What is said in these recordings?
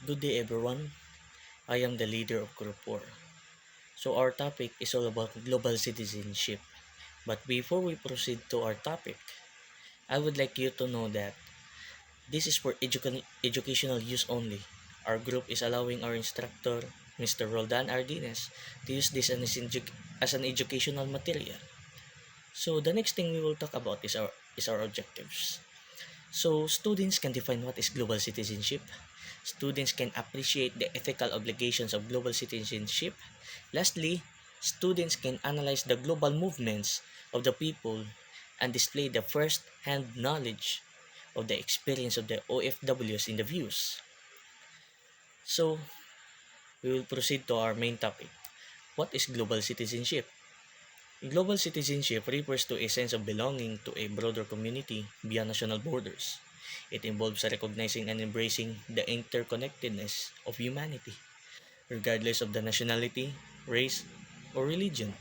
Good day, everyone. I am the leader of Group 4. So, our topic is all about global citizenship. But before we proceed to our topic, I would like you to know that this is for educational use only. Our group is allowing our instructor, Mr. Roldan Ardines, to use this as an educational material. So, the next thing we will talk about is our objectives. So, students can define what is global citizenship. Students can appreciate the ethical obligations of global citizenship. Lastly, students can analyze the global movements of the people and display the first-hand knowledge of the experience of the OFWs in the views. So, we will proceed to our main topic. What is global citizenship? Global citizenship refers to a sense of belonging to a broader community beyond national borders. It involves recognizing and embracing the interconnectedness of humanity, regardless of the nationality, race, or religion.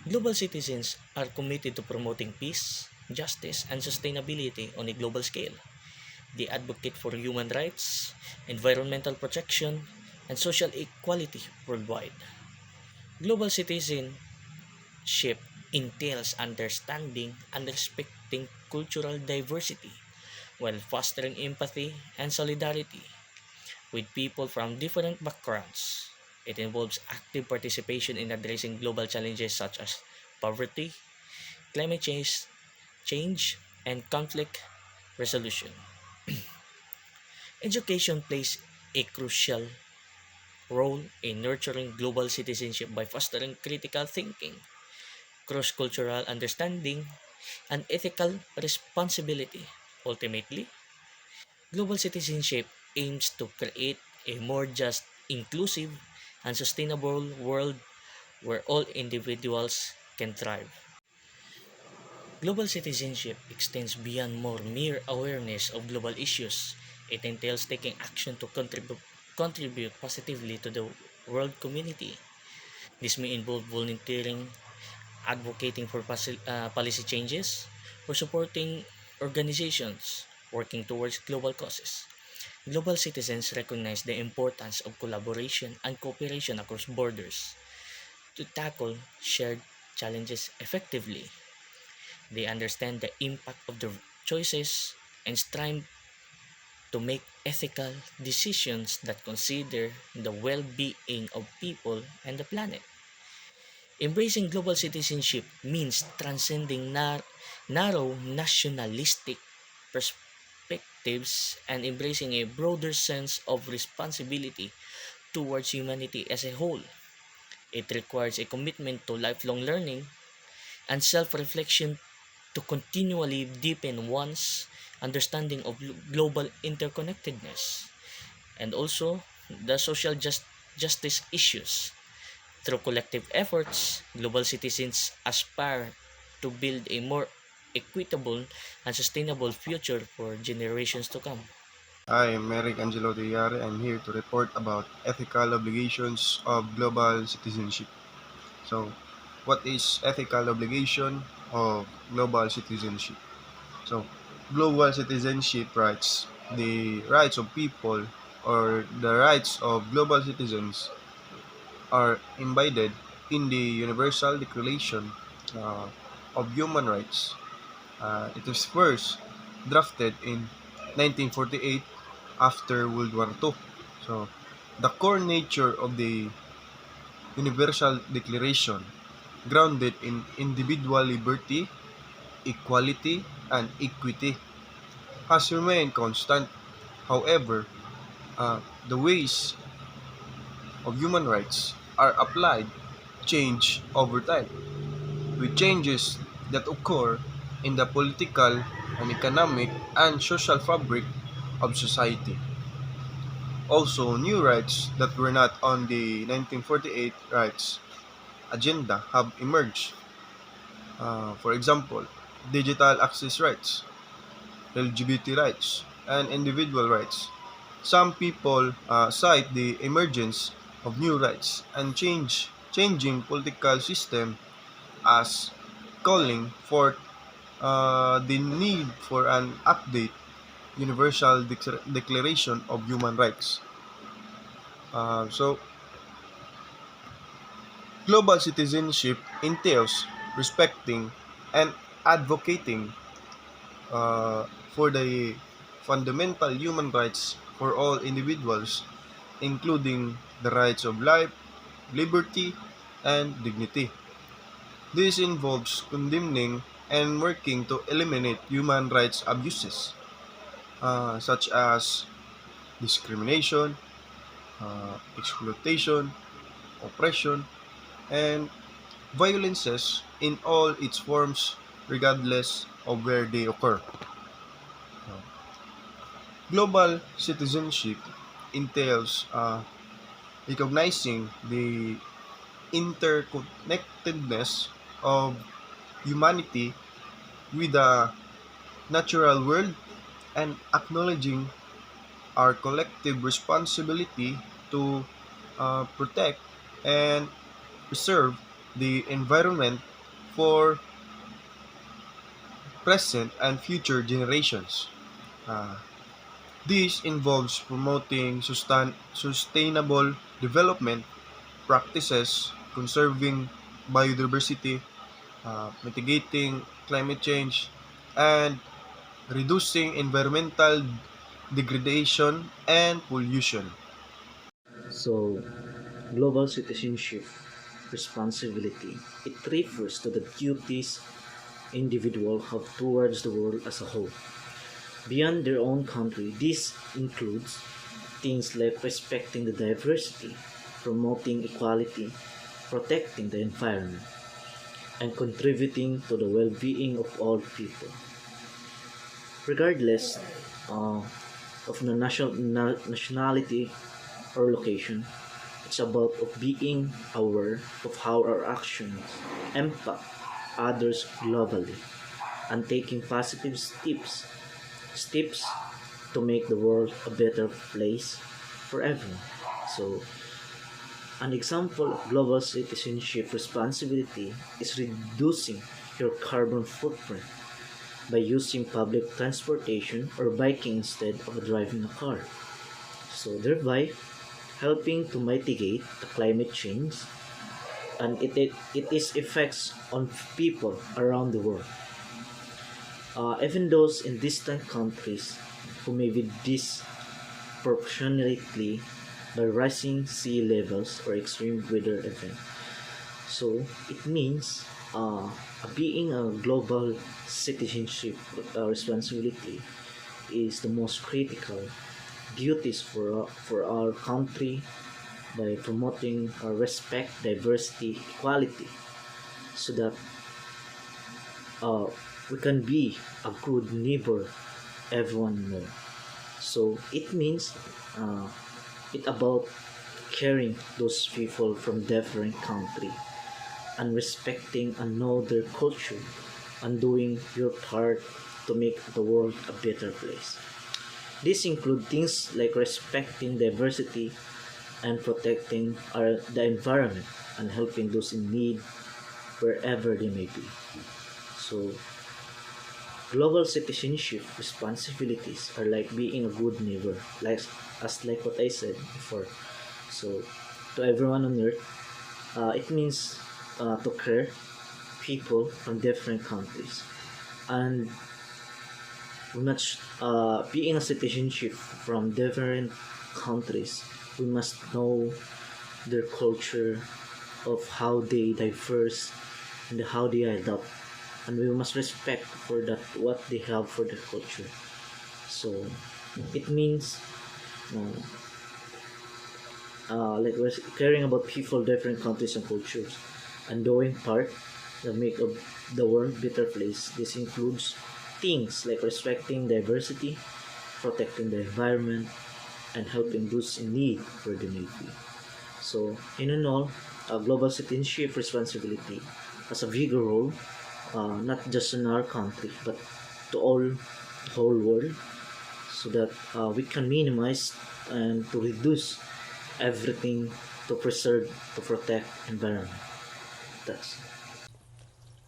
Global citizens are committed to promoting peace, justice, and sustainability on a global scale. They advocate for human rights, environmental protection, and social equality worldwide. Global citizenship entails understanding and respecting cultural diversity while fostering empathy and solidarity with people from different backgrounds. It involves active participation in addressing global challenges such as poverty, climate change, and conflict resolution. Education plays a crucial role in nurturing global citizenship by fostering critical thinking, cross-cultural understanding, and ethical responsibility. Ultimately, global citizenship aims to create a more just, inclusive, and sustainable world where all individuals can thrive. Global citizenship extends beyond more mere awareness of global issues. It entails taking action to contribute positively to the world community. This may involve volunteering, advocating for policy changes, or supporting organizations working towards global causes. Global citizens recognize the importance of collaboration and cooperation across borders to tackle shared challenges effectively. They understand the impact of their choices and strive to make ethical decisions that consider the well-being of people and the planet. Embracing global citizenship means transcending narrow nationalistic perspectives and embracing a broader sense of responsibility towards humanity as a whole. It requires a commitment to lifelong learning and self-reflection to continually deepen one's understanding of global interconnectedness and also the justice issues. Through collective efforts, global citizens aspire to build a more equitable and sustainable future for generations to come. I am Eric Angelo Diare. I'm here to report about ethical obligations of global citizenship. So, what is ethical obligation of global citizenship? So, global citizenship rights, the rights of people or the rights of global citizens are embodied in the Universal Declaration uh, of Human Rights. It was first drafted in 1948 after World War II. So, the core nature of the Universal Declaration, grounded in individual liberty, equality, and equity, has remained constant. However, the ways of human rights are applied change over time, with changes that occur in the political and economic and social fabric of society. Also, new rights that were not on the 1948 rights agenda have emerged. For example, digital access rights, LGBT rights, and individual rights. Some people cite the emergence of new rights and changing political system as calling for the need for an update Universal Declaration of Human Rights. So, global citizenship entails respecting and advocating for the fundamental human rights for all individuals, including the rights of life, liberty, and dignity. This involves condemning and working to eliminate human rights abuses, such as discrimination, exploitation, oppression, and violences in all its forms, regardless of where they occur. Global citizenship entails recognizing the interconnectedness of humanity with the natural world and acknowledging our collective responsibility to protect and preserve the environment for present and future generations. Uh, this involves promoting sustainable development practices, conserving biodiversity, mitigating climate change, and reducing environmental degradation and pollution. So, global citizenship responsibility. It refers to the duties individuals have towards the world as a whole. Beyond their own country, this includes things like respecting the diversity, promoting equality, protecting the environment, and contributing to the well-being of all people, regardless uh, of the nationality or location. It's about of being aware of how our actions impact others globally and taking positive steps to make the world a better place for everyone. So, an example of global citizenship responsibility is reducing your carbon footprint by using public transportation or biking instead of driving a car. So, thereby helping to mitigate the climate change and it is effects on people around the world. Even those in distant countries who may be disproportionately by rising sea levels or extreme weather events. So it means being a global citizenship responsibility is the most critical duties for our country by promoting respect, diversity, equality, so that uh, we can be a good neighbor everyone know. So it means uh, it about caring those people from different country and respecting and know their culture and doing your part to make the world a better place. This include things like respecting diversity and protecting the environment and helping those in need wherever they may be. So global citizenship responsibilities are like being a good neighbor, like what I said before. So to everyone on earth, it means to care people from different countries, and not being a citizenship from different countries. We must know their culture, of how they diverse and how they adapt, and we must respect for that what they have for their culture. So it means uh, like we're caring about people different countries and cultures and doing part that make the world better place. This includes things like respecting diversity, protecting the environment, and helping those in need where they may be. So in all, global citizenship responsibility has a bigger role, not just in our country but to all the whole world, so that we can minimize and to reduce everything to preserve, to protect environment. That's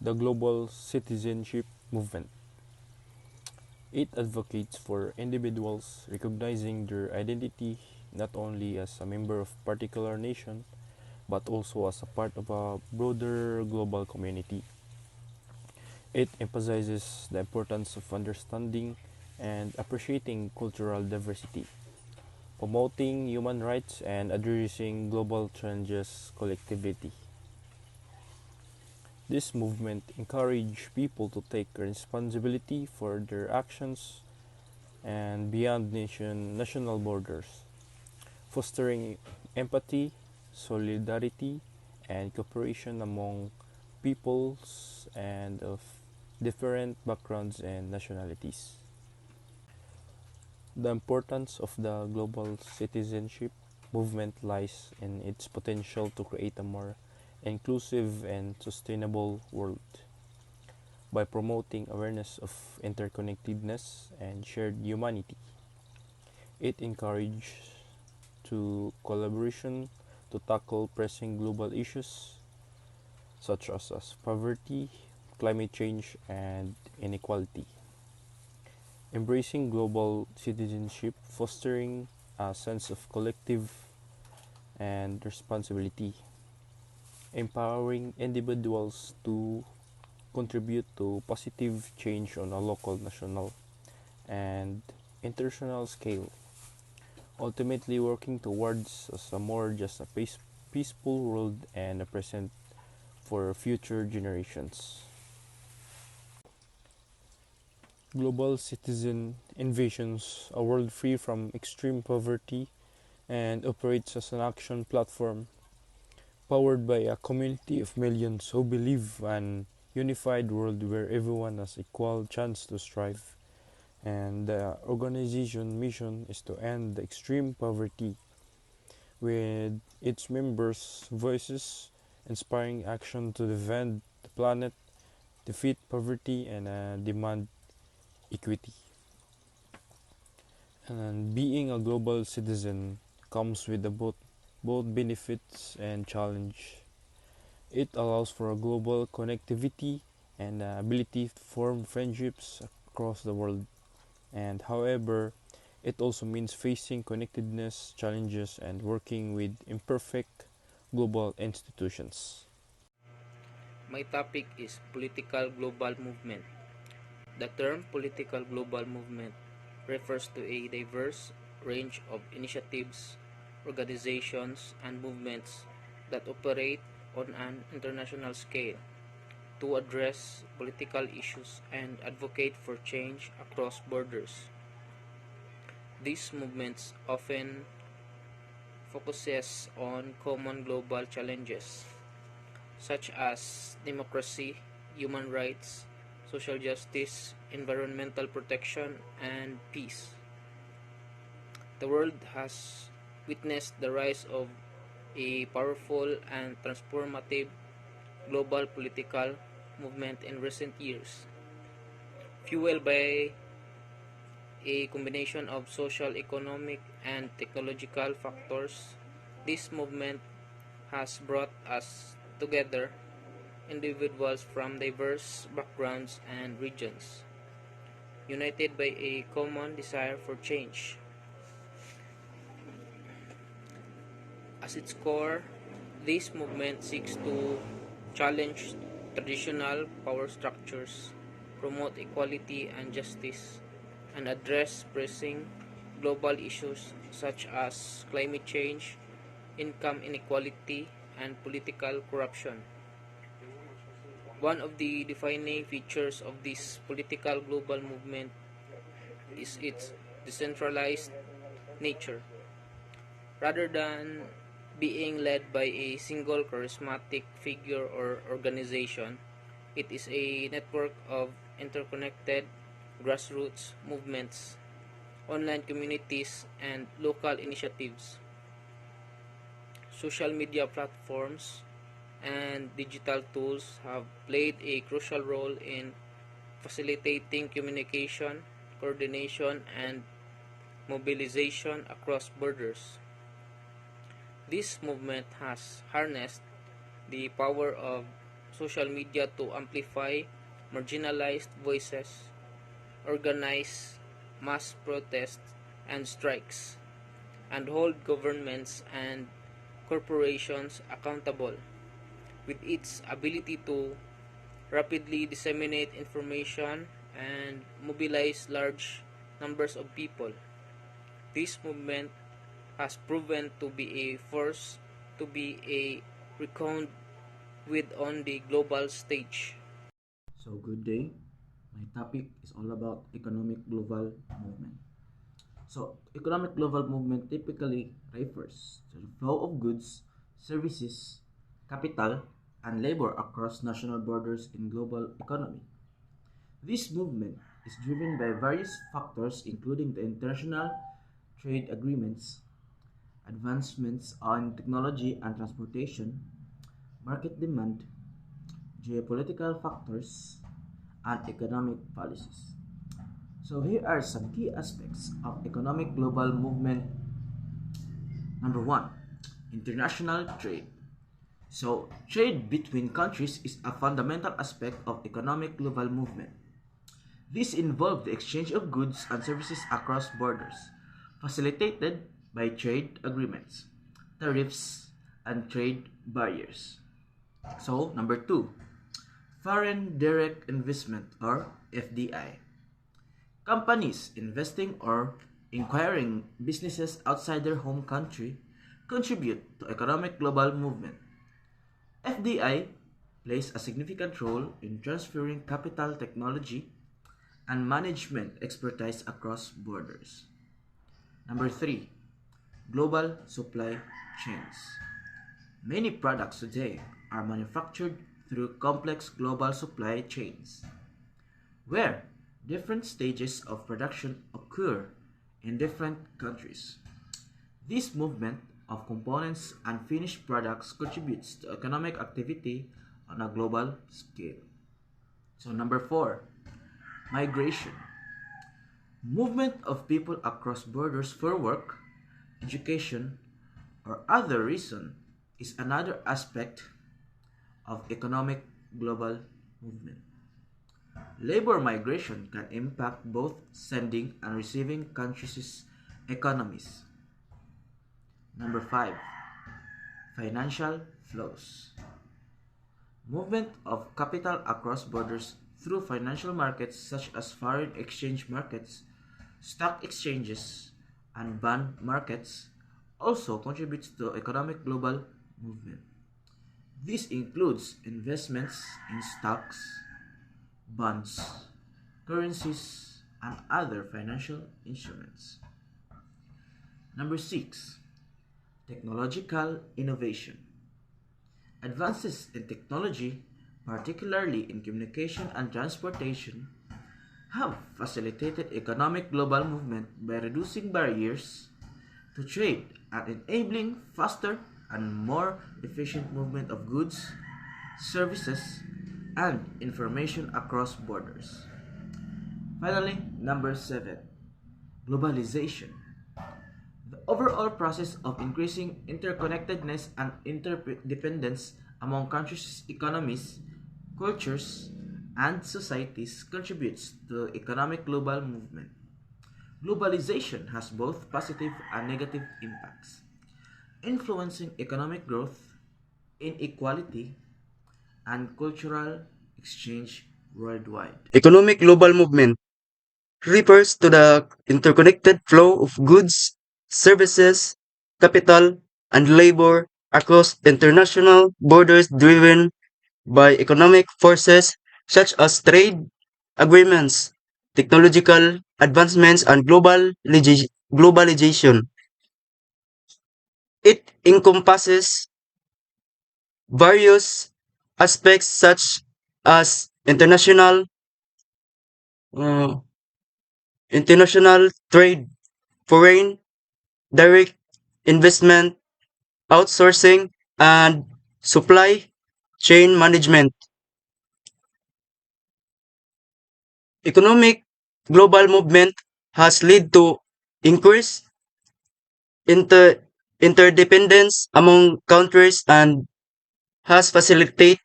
The global citizenship movement. It advocates for individuals recognizing their identity not only as a member of a particular nation, but also as a part of a broader global community. It emphasizes the importance of understanding and appreciating cultural diversity, promoting human rights, and addressing global challenges collectively. This movement encouraged people to take responsibility for their actions and beyond national borders, fostering empathy, solidarity, and cooperation among peoples and of different backgrounds and nationalities. The importance of the global citizenship movement lies in its potential to create a more inclusive and sustainable world by promoting awareness of interconnectedness and shared humanity. It encourages to collaboration to tackle pressing global issues such as poverty, climate change, and inequality. Embracing global citizenship, fostering a sense of collective and responsibility, empowering individuals to contribute to positive change on a local, national, and international scale, ultimately working towards a more just a peaceful world and a present for future generations. Global Citizen envisions a world free from extreme poverty and operates as an action platform powered by a community of millions who believe an unified world where everyone has equal chance to strive. And the organization mission is to end the extreme poverty with its members' voices inspiring action to defend the planet, defeat poverty, and demand equity. And being a global citizen comes with both benefits and challenge. It allows for a global connectivity and the ability to form friendships across the world. And however, it also means facing connectedness challenges and working with imperfect global institutions. My topic is political global movement. The term political global movement refers to a diverse range of initiatives, organizations, and movements that operate on an international scale to address political issues and advocate for change across borders. These movements often focuses on common global challenges such as democracy, human rights, social justice, environmental protection, and peace. The world has witnessed the rise of a powerful and transformative global political movement in recent years, fueled by a combination of social, economic, and technological factors. This movement has brought us together, individuals from diverse backgrounds and regions, united by a common desire for change. At its core, this movement seeks to challenge traditional power structures, promote equality and justice, and address pressing global issues such as climate change, income inequality, and political corruption. One of the defining features of this political global movement is its decentralized nature. Rather than being led by a single charismatic figure or organization, it is a network of interconnected grassroots movements, online communities, and local initiatives. Social media platforms and digital tools have played a crucial role in facilitating communication, coordination, and mobilization across borders. This movement has harnessed the power of social media to amplify marginalized voices, organize mass protests and strikes, and hold governments and corporations accountable with its ability to rapidly disseminate information and mobilize large numbers of people. This movement has proven to be a force to be a reckoned with on the global stage. So good day. My topic is all about economic global movement. So economic global movement typically refers to the flow of goods, services, capital, and labor across national borders in global economy. This movement is driven by various factors including the international trade agreements, advancements on technology and transportation, market demand, geopolitical factors, and economic policies. So here are some key aspects of economic global movement. Number one, international trade. So trade between countries is a fundamental aspect of economic global movement. This involves the exchange of goods and services across borders, facilitated by trade agreements, tariffs, and trade barriers. So number two, foreign direct investment or FDI. Companies investing or acquiring businesses outside their home country contribute to economic global movement. FDI plays a significant role in transferring capital, technology, and management expertise across borders. Number 3, global supply chains. Many products today are manufactured through complex global supply chains where different stages of production occur in different countries. This movement of components and finished products contributes to economic activity on a global scale. So number 4, migration. Movement of people across borders for work, education, or other reason is another aspect of economic global movement. Labor migration can impact both sending and receiving countries' economies. Number 5, financial flows. Movement of capital across borders through financial markets such as foreign exchange markets, stock exchanges, and bond markets also contributes to economic global movement. This includes investments in stocks, bonds, currencies, and other financial instruments. Number 6, technological innovation. Advances in technology, particularly in communication and transportation, have facilitated economic global movement by reducing barriers to trade and enabling faster and more efficient movement of goods, services, and information across borders. Finally, number 7, globalization. The overall process of increasing interconnectedness and interdependence among countries' economies, cultures, and societies contributes to economic global movement. Globalization has both positive and negative impacts, influencing economic growth, inequality, and cultural exchange worldwide. Economic global movement refers to the interconnected flow of goods, services, capital, and labor across international borders driven by economic forces such as trade agreements, technological advancements, and globalization. It encompasses various aspects such as uh, international trade, foreign direct investment, outsourcing, and supply chain management. Economic global movement has led to increased inter- interdependence among countries and has facilitated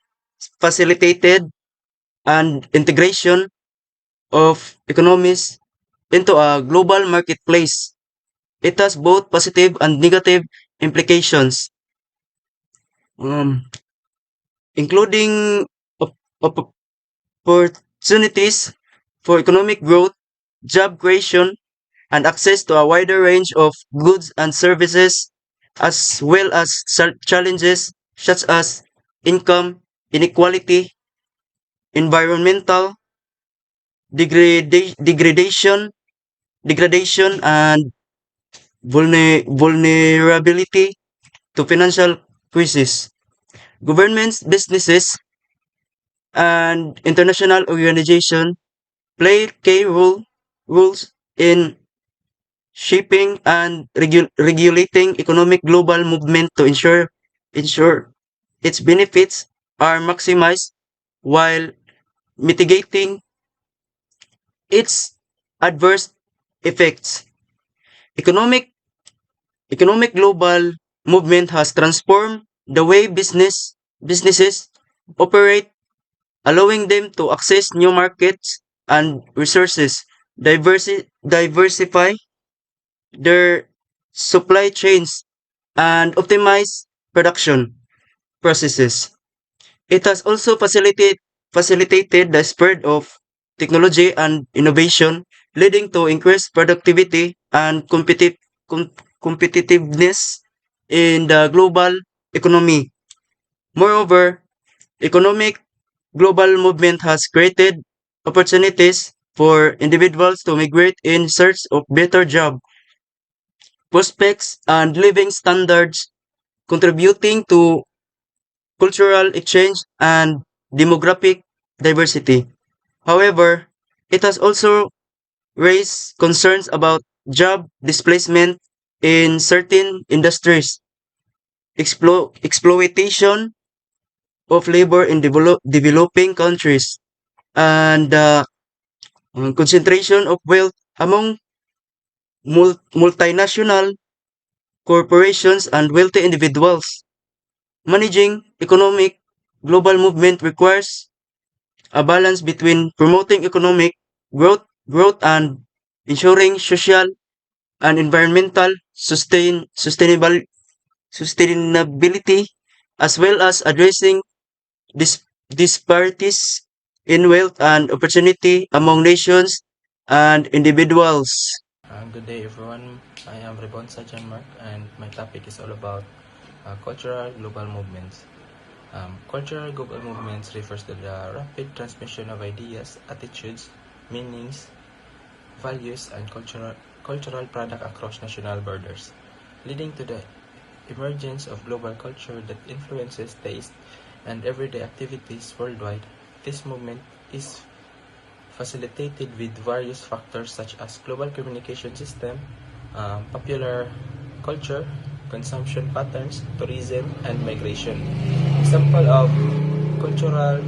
an integration of economies into a global marketplace. It has both positive and negative implications, um, including op- op- opportunities for economic growth, job creation, and access to a wider range of goods and services, as well as challenges such as income inequality, environmental degradation, and vulnerability to financial crisis. Governments, businesses, and international organizations play key rules in shaping and regulating economic global movement to ensure its benefits are maximized while mitigating its adverse effects. Economic economic global movement has transformed the way businesses operate, allowing them to access new markets and resources, diversify their supply chains, and optimize production processes. It has also facilitated the spread of technology and innovation, leading to increased productivity and com- competitiveness in the global economy. Moreover, economic global movement has created opportunities for individuals to migrate in search of better job prospects and living standards, contributing to cultural exchange and demographic diversity. However, it has also raised concerns about job displacement in certain industries, exploitation of labor in developing countries, and concentration of wealth among multinational corporations and wealthy individuals. Managing economic global movement requires a balance between promoting economic growth and ensuring social and environmental sustainability, as well as addressing disparities in wealth and opportunity among nations and individuals. Good day, everyone. I am Rebonsa Janmark, and my topic is all about cultural global movements. Cultural global movements refers to the rapid transmission of ideas, attitudes, meanings, values, and cultural product across national borders, leading to the emergence of global culture that influences taste and everyday activities worldwide. This movement is facilitated with various factors such as global communication system, popular culture, consumption patterns, tourism, and migration. Example of cultural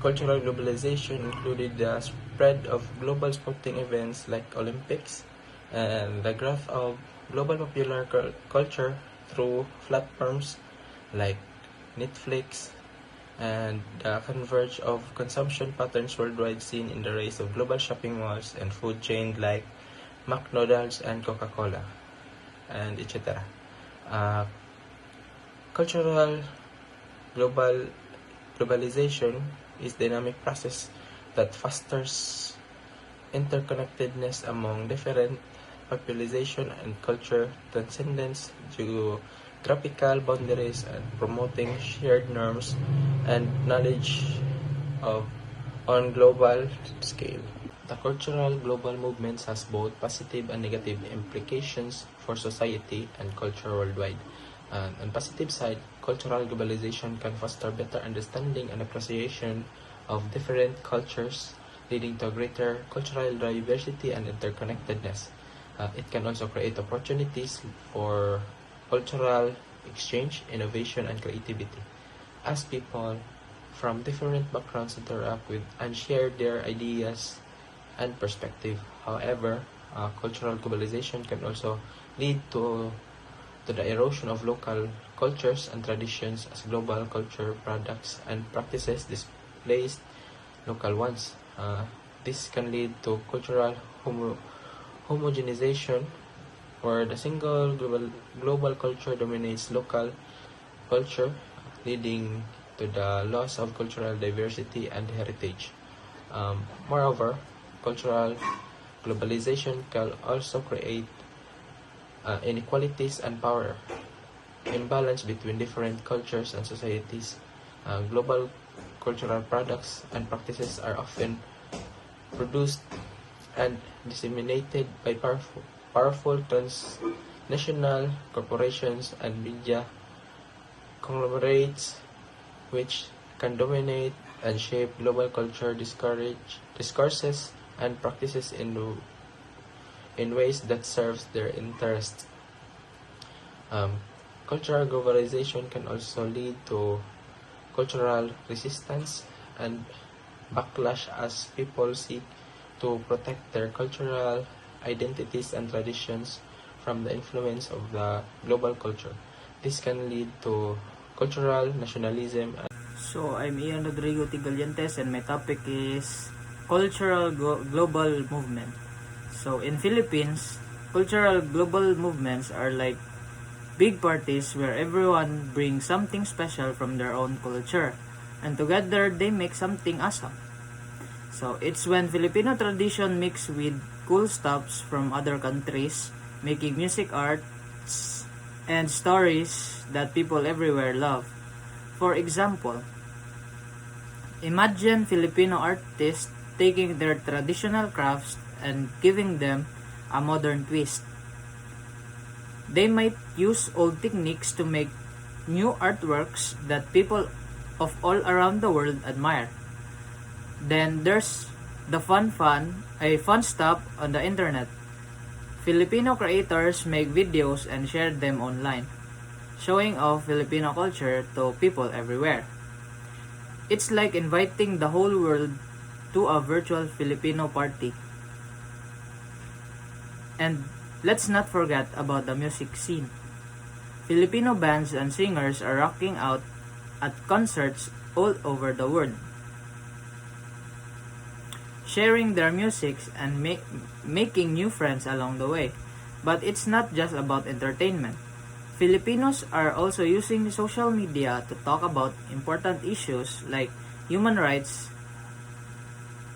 cultural globalization included the spread of global sporting events like Olympics and the growth of global popular culture through platforms like Netflix, and the converge of consumption patterns worldwide seen in the rise of global shopping malls and food chains like McDonald's and Coca-Cola, and etc. Uh, cultural global globalization is dynamic process that fosters interconnectedness among different population and culture, transcendence geographical boundaries, and promoting shared norms and knowledge of on global scale. The cultural global movements has both positive and negative implications for society and culture worldwide. On positive side, cultural globalization can foster better understanding and appreciation of different cultures, leading to greater cultural diversity and interconnectedness. It can also create opportunities for cultural exchange, innovation, and creativity, as people from different backgrounds interact with and share their ideas and perspective. However, cultural globalization can also lead to the erosion of local cultures and traditions as global culture products and practices displace local ones. This can lead to cultural homogenization, where the single global culture dominates local culture, leading to the loss of cultural diversity and heritage. Moreover, cultural globalization can also create inequalities and power imbalance between different cultures and societies. Global cultural products and practices are often produced and disseminated by powerful transnational corporations and media conglomerates, which can dominate and shape global culture discourses and practices in ways that serves their interests. Um, Cultural globalization can also lead to cultural resistance and backlash as people seek to protect their cultural identities and traditions from the influence of the global culture. This can lead to cultural nationalism. So, I'm Ian Rodrigo Tigaliantes and my topic is cultural global movement. So, in Philippines, cultural global movements are like big parties where everyone brings something special from their own culture and together they make something awesome. So, it's when Filipino tradition mix with cool stuffs from other countries, making music, arts, and stories that people everywhere love. For example, imagine Filipino artists taking their traditional crafts and giving them a modern twist. They might use old techniques to make new artworks that people of all around the world admire. Then there's the fun stuff on the internet. Filipino creators make videos and share them online, showing off Filipino culture to people everywhere. It's like inviting the whole world to a virtual Filipino party. And let's not forget about the music scene. Filipino bands and singers are rocking out at concerts all over the world, sharing their music and making new friends along the way. But it's not just about entertainment. Filipinos are also using social media to talk about important issues like human rights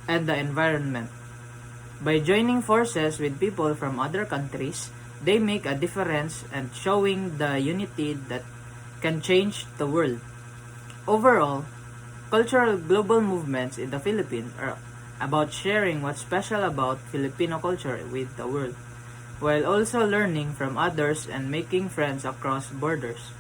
and the environment. By joining forces with people from other countries, they make a difference and showing the unity that can change the world. Overall, cultural global movements in the Philippines are about sharing what's special about Filipino culture with the world, while also learning from others and making friends across borders.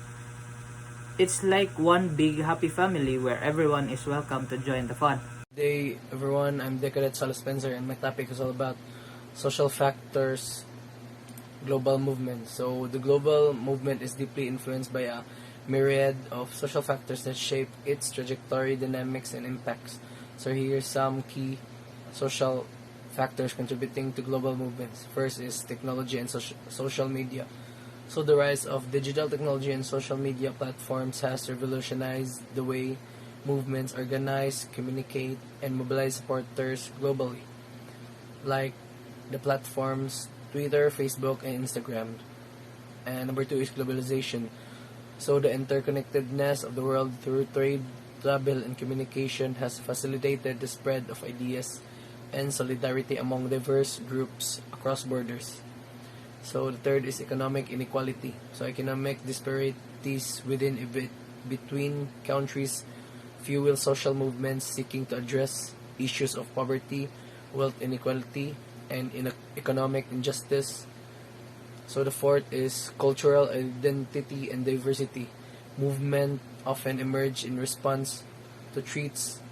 It's like one big happy family where everyone is welcome to join the fun. Good day, everyone. I'm Decadet Sala Spencer, and my topic is all about social factors, global movement. So, the global movement is deeply influenced by a myriad of social factors that shape its trajectory, dynamics, and impacts. So, here's some key social factors contributing to global movements. First is technology and social media. So, the rise of digital technology and social media platforms has revolutionized the way movements organize, communicate, and mobilize supporters globally, like the platforms Twitter, Facebook, and Instagram. And number two is globalization. So the interconnectedness of the world through trade, travel, and communication has facilitated the spread of ideas and solidarity among diverse groups across borders. So the third is economic inequality. So economic disparities between countries fuel social movements seeking to address issues of poverty, wealth inequality, and economic injustice. So the fourth is cultural identity and diversity. Movement often emerge in response to threats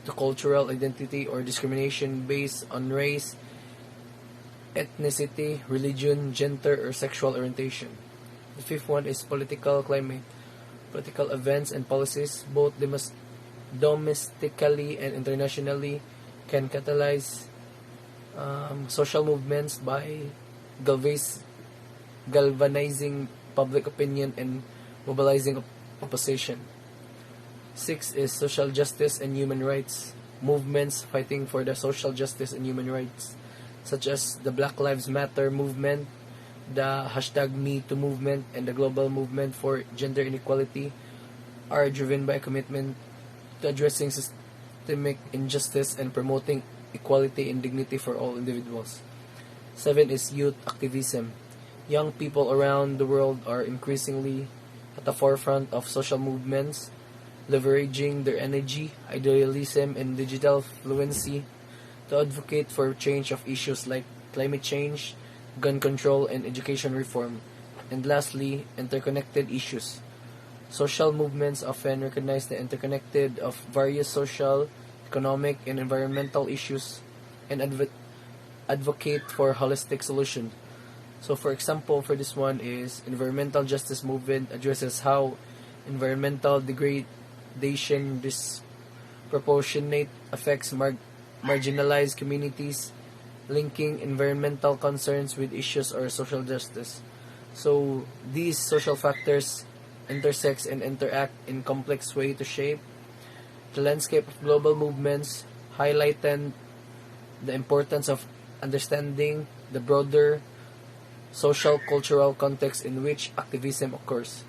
to cultural identity or discrimination based on race, ethnicity, religion, gender, or sexual orientation. The fifth one is political climate. Political events and policies, both domestically and internationally, can catalyze social movements by galvanizing public opinion and mobilizing opposition. Six is social justice and human rights. Movements fighting for the social justice and human rights, such as the Black Lives Matter movement, the hashtag #MeToo movement, and the global movement for gender inequality, are driven by a commitment to addressing systemic injustice and promoting equality and dignity for all individuals. 7 is youth activism. Young people around the world are increasingly at the forefront of social movements, leveraging their energy, idealism, and digital fluency to advocate for change of issues like climate change, gun control, and education reform. And lastly, interconnected issues. Social movements often recognize the interconnected of various social, economic, and environmental issues and advocate for holistic solution. So for example, for this one is environmental justice movement addresses how environmental degradation disproportionate affects marginalized communities, linking environmental concerns with issues or social justice. So these social factors intersect and interact in complex way to shape the landscape of global movements, highlighting the importance of understanding the broader social cultural context in which activism occurs.